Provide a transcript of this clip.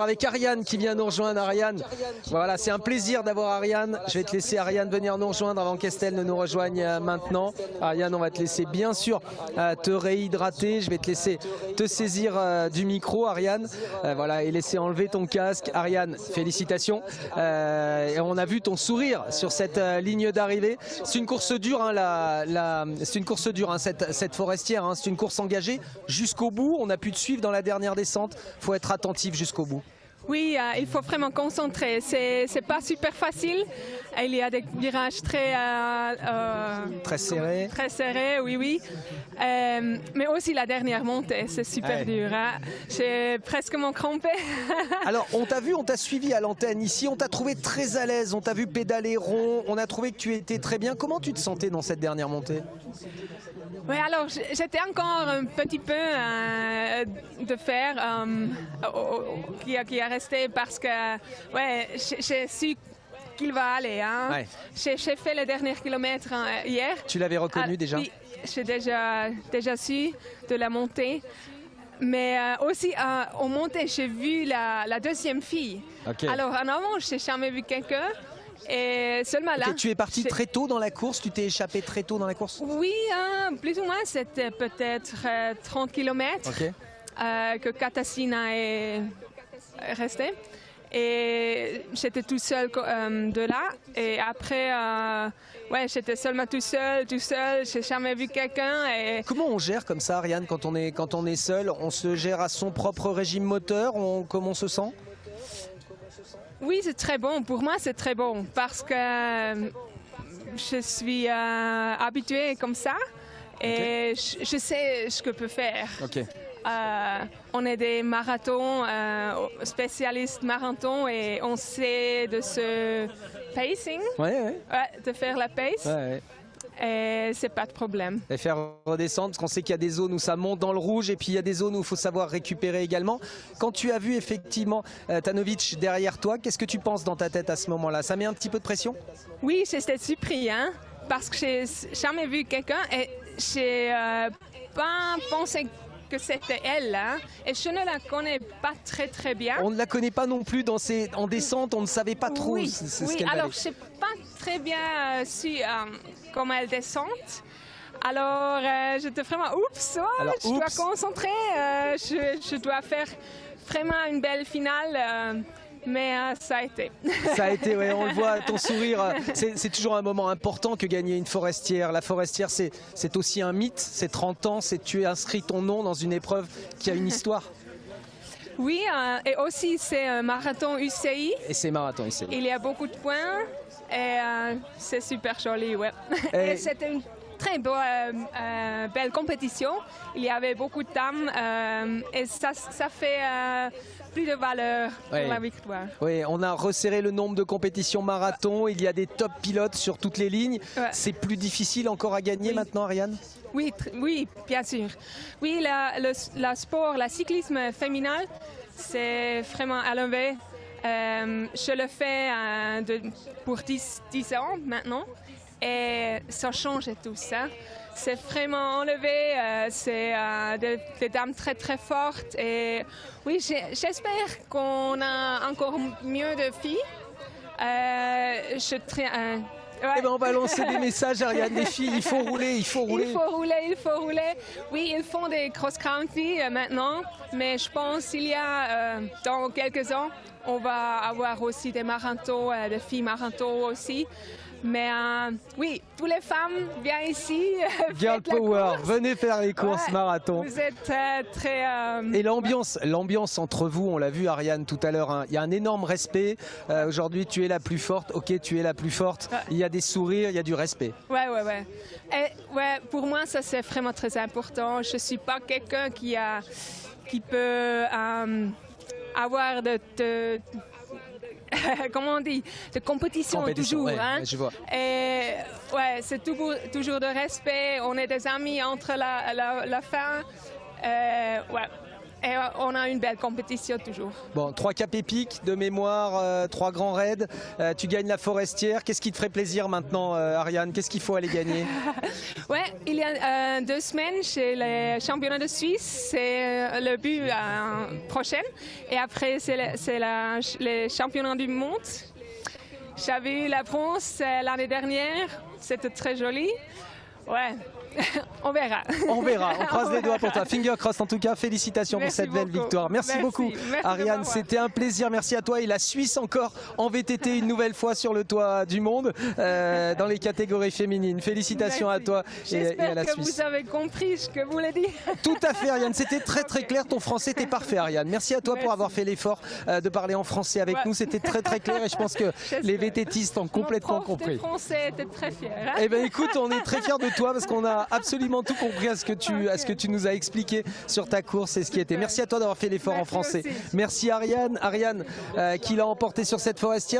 avec Ariane qui vient nous rejoindre. Ariane, voilà, c'est un plaisir d'avoir Ariane. Je vais te laisser, Ariane, venir nous rejoindre avant qu'Estelle ne nous rejoigne maintenant. Ariane, on va te laisser bien sûr te réhydrater. Je vais te laisser te saisir du micro, Ariane, voilà, et laisser enlever ton casque. Ariane, félicitations. Et on a vu ton sourire sur cette ligne d'arrivée. C'est une course dure, hein, c'est une course dure, hein, cette forestière. Hein, c'est une course engagée jusqu'au bout. On a pu te suivre dans la dernière descente. Il faut être attentif jusqu'au bout. Oui, il faut vraiment concentrer. C'est pas super facile. Il y a des virages très serrés. Très serrés, oui, oui. Mais aussi la dernière montée, c'est super dur. Hein. J'ai presque mon crampé. Alors, on t'a vu, on t'a suivi à l'antenne ici. On t'a trouvé très à l'aise. On t'a vu pédaler rond. On a trouvé que tu étais très bien. Comment tu te sentais dans cette dernière montée? Oui, alors j'étais encore un petit peu de fer qui est resté parce que j'ai su qu'il va aller. Hein. Ouais. J'ai fait le dernier kilomètre hier. Tu l'avais reconnu déjà? Oui, j'ai déjà su de la montée. Mais aussi, au montée, j'ai vu la deuxième fille. Okay. Alors, en avant, je n'ai jamais vu quelqu'un. Et seulement là... Tu es parti très tôt dans la course? Tu t'es échappé très tôt dans la course? Oui, plus ou moins, c'était peut-être 30 km que Katarzyna est restée. Et j'étais tout seul de là. Et après, j'étais seulement tout seul. J'ai jamais vu quelqu'un. Et... Comment on gère comme ça, Ariane, quand on est seul? On se gère à son propre régime moteur? Comment on se sent? Oui, c'est très bon. Pour moi, c'est très bon parce que je suis habituée comme ça et je sais ce que je peux faire. On est des marathons, spécialistes marathons et on sait de ce pacing, de faire la pace. Et c'est pas de problème. Et faire redescendre, parce qu'on sait qu'il y a des zones où ça monte dans le rouge et puis il y a des zones où il faut savoir récupérer également. Quand tu as vu effectivement Tanović derrière toi, qu'est-ce que tu penses dans ta tête à ce moment-là? Ça met un petit peu de pression? Oui, j'étais surpris, hein, parce que j'ai jamais vu quelqu'un et j'ai pas pensé que c'était elle, hein, et je ne la connais pas très bien. On ne la connaît pas non plus en descente, on ne savait pas trop ce qu'elle valait. Alors je ne sais pas très bien comment elle descend. Alors j'étais vraiment je dois concentrer, je dois faire vraiment une belle finale. Mais ça a été. Ça a été, ouais, on le voit, ton sourire. C'est toujours un moment important que gagner une forestière. La forestière, c'est aussi un mythe. C'est 30 ans, tu as inscrit ton nom dans une épreuve qui a une histoire. Oui, et aussi c'est un marathon UCI. Et c'est marathon UCI. Il y a beaucoup de points et c'est super joli, ouais. Et c'était une très belle compétition. Il y avait beaucoup de dames et ça fait plus de valeur pour la victoire. Oui, on a resserré le nombre de compétitions marathon. Il y a des top pilotes sur toutes les lignes. C'est plus difficile encore à gagner maintenant, Ariane? Oui, bien sûr. Oui, le sport, le cyclisme féminin, c'est vraiment élevé. Je le fais pour 10 ans maintenant. Et ça change tout ça. C'est vraiment enlevé, c'est des dames très fortes. Et oui, j'espère qu'on a encore mieux de filles. On va lancer des messages, Ariane, des filles, il faut rouler, il faut rouler. Il faut rouler. Oui, ils font des cross-country maintenant, mais je pense qu'il y a, dans quelques ans, on va avoir aussi des marathons, des filles marathons aussi. Mais oui, toutes les femmes viennent ici. Girl Power, venez faire les courses marathon. Vous êtes très... Et l'ambiance entre vous, on l'a vu Ariane tout à l'heure, hein, il y a un énorme respect. Aujourd'hui, tu es la plus forte, tu es la plus forte. Il y a des sourires, il y a du respect. Ouais. Et, pour moi, ça c'est vraiment très important. Je ne suis pas quelqu'un qui peut avoir comment on dit, de compétition toujours. Hein? Je vois. Et c'est toujours de respect. On est des amis entre la fin. Et on a une belle compétition toujours. Bon, 3 caps épiques de mémoire, 3 grands raids. Tu gagnes la Forestière. Qu'est-ce qui te ferait plaisir maintenant, Ariane? Qu'est-ce qu'il faut aller gagner? Ouais, il y a 2 semaines chez les championnats de Suisse, c'est le but prochain. Et après, c'est les championnats du monde. J'avais eu la bronze l'année dernière. C'était très joli. Ouais. On verra. On verra, on croise les doigts pour toi. Finger crossed en tout cas, félicitations pour cette belle victoire. Merci beaucoup Ariane, c'était un plaisir, merci à toi. Et la Suisse encore en VTT une nouvelle fois sur le toit du monde dans les catégories féminines. Félicitations à toi et à la Suisse. J'espère que vous avez compris ce que vous voulez dire. Tout à fait Ariane, c'était très clair, ton français était parfait Ariane. Merci à toi pour avoir fait l'effort de parler en français avec nous, c'était très clair et je pense que les VTTistes ont complètement compris. Le français était très fier. Hein, eh bien écoute, on est très fiers de toi parce qu'on a absolument tout compris à ce que tu nous as expliqué sur ta course et ce qui était. Merci à toi d'avoir fait l'effort en français. Merci Ariane qui l'a emporté sur cette Forestière.